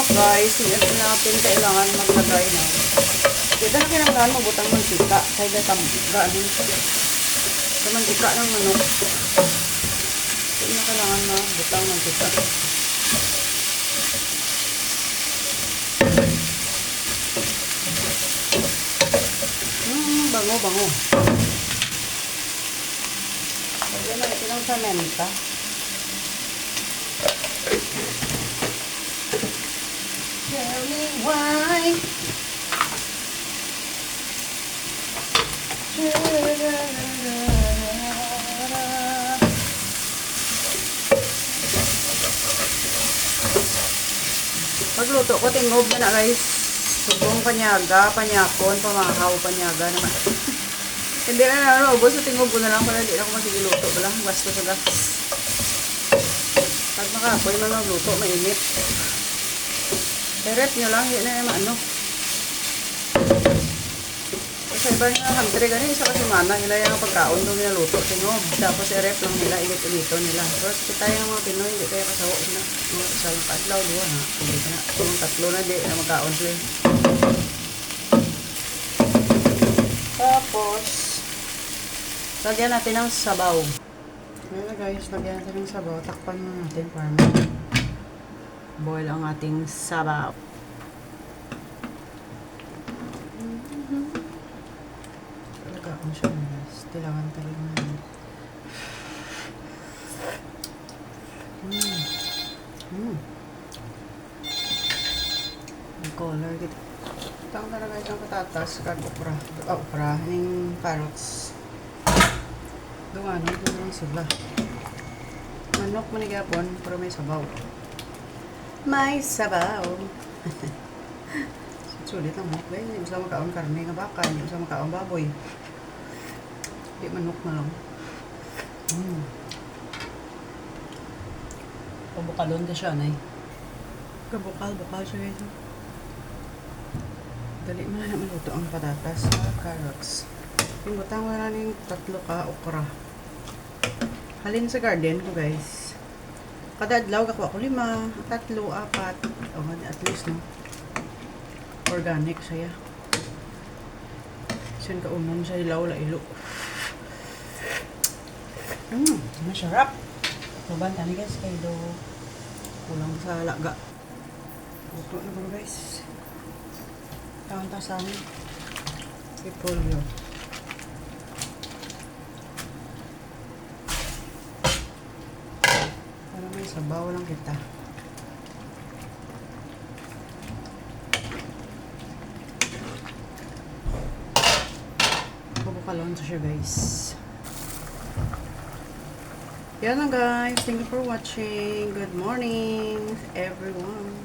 manok guys, hindi natin kailangan maglagay na. Kita na kinanglaan mo butang mantika. Kaya gano'n sa mantika ng manok. Hindi na kailangan na butang mantika. Bango. Lagyan na ito ng samenta. Tell me why. Pagluto ko, tingob na guys. Subong panyaga, panyakon, pamahaw, panyaga naman. Hindi na naubos, so tingob ko na lang para hindi na ako masigiluto. Walang basto sa gas. Pag makapoy, magluto, mainit. I-rep nyo lang, yun na yung ano. Sa iba nga hamtre ganun, isa kasi mana, nila yung pagkaon doon nila luto, tingob. Tapos i-rep lang nila, init-inito nila. Pero kita yung mga Pinoy, hindi kaya kasawa sila. Mga kasawang katlaw, diwa ha. Hindi ka na, yung tatlo na di, na magkaon sila. Tapos, lagyan natin ng sabaw. Ayan guys, lagyan natin ng sabaw. Takpan mo natin para boil ang ating sabaw. Talaga akong siya guys. Tilawan talaga namin. Ang color gitu. Ito ang talaga isang patatas. Okra. Yung carrots. Doon ano, doon lang sila. Manok manigapon, pero may sabaw. May sabaw. Sulit ang manok. Hindi mo sa makaon karne nga baka. Hindi mo sa makaon baboy. Hindi manok na lang. Pabukalon ka siya, nay. Bukal siya guys. Dali mo na maluto ang patatas sa carrots. Yung butang wala na yung 3 ka okra. Halin sa garden ko guys. Kada adlaw kakuha ko 5, 3, 4. Oh, at least no. Organic siya. Siyan ka unon sa ilaw la ilo. Masarap. Tuban tani guys kay do kulang sa laga. Luto na ba guys? Tawanta sa amin. Ipolyo. Para may sabaw lang kita. Pabukalon siya guys. Yan lang guys. Thank you for watching. Good morning everyone.